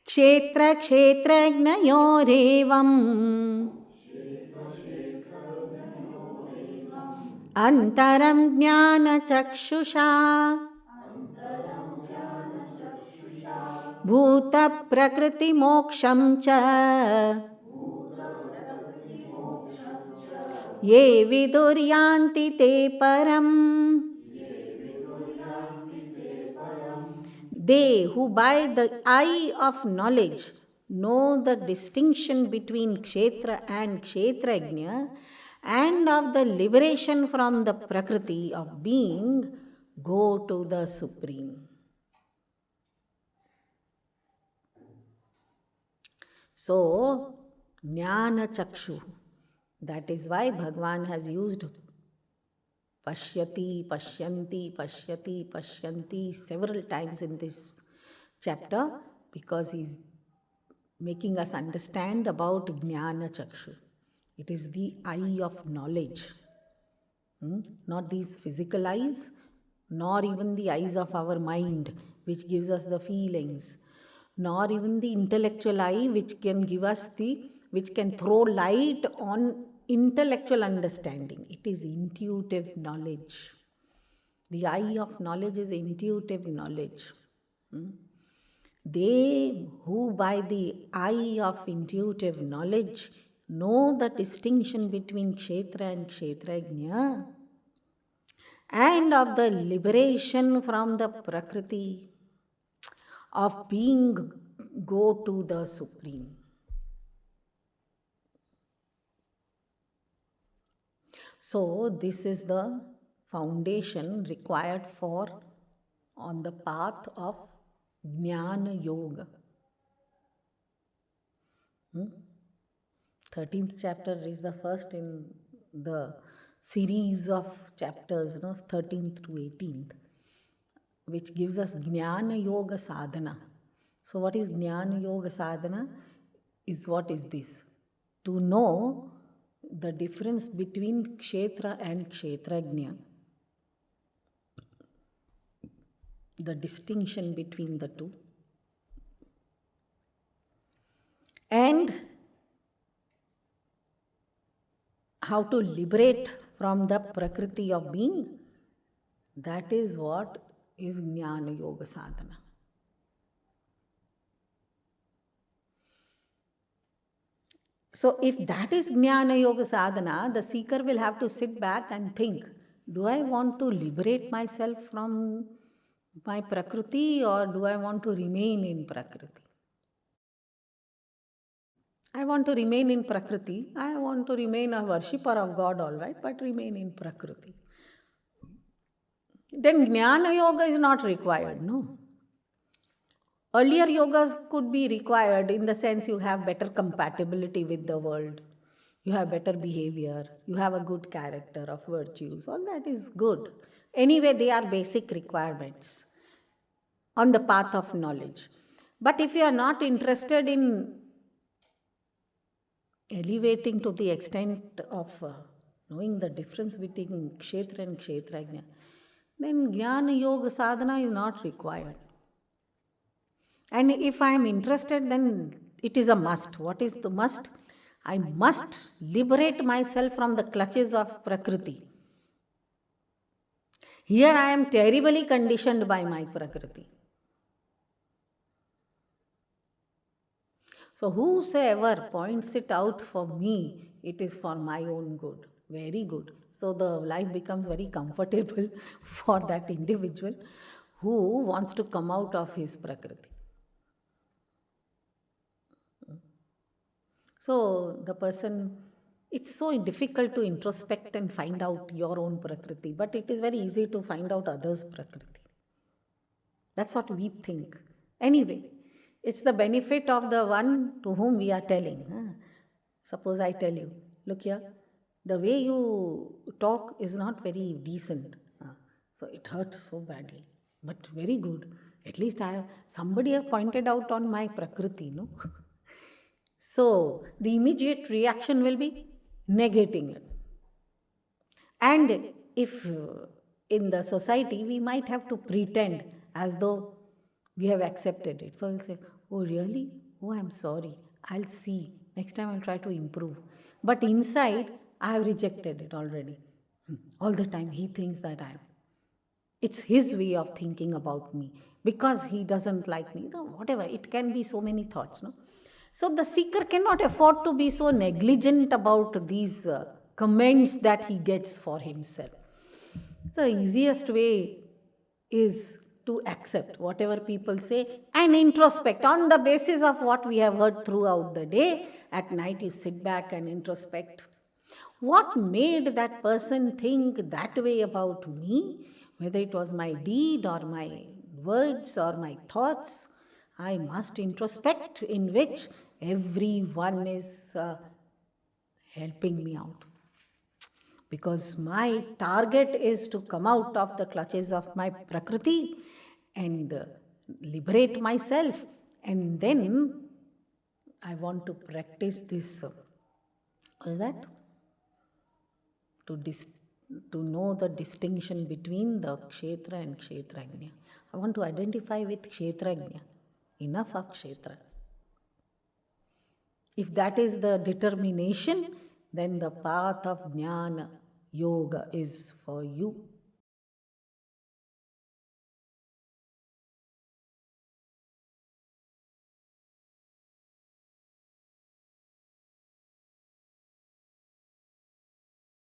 kshetra kshetrajnayorevam antaram jnana chakshusha bhuta prakriti moksham cha ye viduryanti te param. They who by the eye of knowledge know the distinction between kshetra and kshetrajna and of the liberation from the prakriti of being go to the Supreme. So, jnana chakshu, that is why Bhagavan has used pashyati, pashyanti, pashyati, pashyanti several times in this chapter, because he's making us understand about jnana chakshu. It is the eye of knowledge. Not these physical eyes, nor even the eyes of our mind, which gives us the feelings, nor even the intellectual eye, which can give us which can throw light on intellectual understanding. It is intuitive knowledge. The eye of knowledge is intuitive knowledge. They who by the eye of intuitive knowledge know the distinction between kshetra and kshetrajna and of the liberation from the prakriti of being go to the Supreme. So this is the foundation required for on the path of Jnana Yoga. 13th chapter is the first in the series of chapters, 13th to 18th, which gives us Jnana Yoga Sadhana. So what is Jnana Yoga Sadhana? What is this? To know the difference between kshetra and kshetrajna, the distinction between the two, and how to liberate from the prakriti of being. That is what is Jnana Yoga Sadhana. So if that is Jnana Yoga Sadhana, the seeker will have to sit back and think, do I want to liberate myself from my prakriti, or do I want to remain in prakriti? I want to remain in prakriti. I want to remain a worshipper of God, all right, but remain in prakriti. Then Jnana Yoga is not required, no. Earlier yogas could be required in the sense you have better compatibility with the world, you have better behavior, you have a good character of virtues, all that is good. Anyway, they are basic requirements on the path of knowledge. But if you are not interested in elevating to the extent of knowing the difference between kshetra and kshetrajna, then Jnana Yoga Sadhana is not required. And if I am interested, then it is a must. What is the must? I must liberate myself from the clutches of prakriti. Here I am terribly conditioned by my prakriti. So whosoever points it out for me, it is for my own good. Very good. So the life becomes very comfortable for that individual who wants to come out of his prakriti. So the person, it's so difficult to introspect and find out your own prakriti, but it is very easy to find out others' prakriti. That's what we think. Anyway, it's the benefit of the one to whom we are telling. Suppose I tell you, look here, the way you talk is not very decent. So it hurts so badly, but very good. At least somebody has pointed out on my prakriti, no? So the immediate reaction will be negating it. And if in the society we might have to pretend as though we have accepted it. So we'll say, Oh, really? Oh, I'm sorry. I'll see. Next time I'll try to improve. But inside, I have rejected it already. All the time, he thinks that it's his way of thinking about me because he doesn't like me. No, whatever. It can be so many thoughts, no? So the seeker cannot afford to be so negligent about these comments that he gets for himself. The easiest way is to accept whatever people say and introspect on the basis of what we have heard throughout the day. At night, you sit back and introspect. What made that person think that way about me? Whether it was my deed or my words or my thoughts, I must introspect, in which everyone is helping me out. Because my target is to come out of the clutches of my Prakriti and liberate myself. And then I want to practice this. What is that? To know the distinction between the Kshetra and Kshetrajna. I want to identify with Kshetrajna. Enough of Kshetra. If that is the determination, then the path of Jnana Yoga is for you.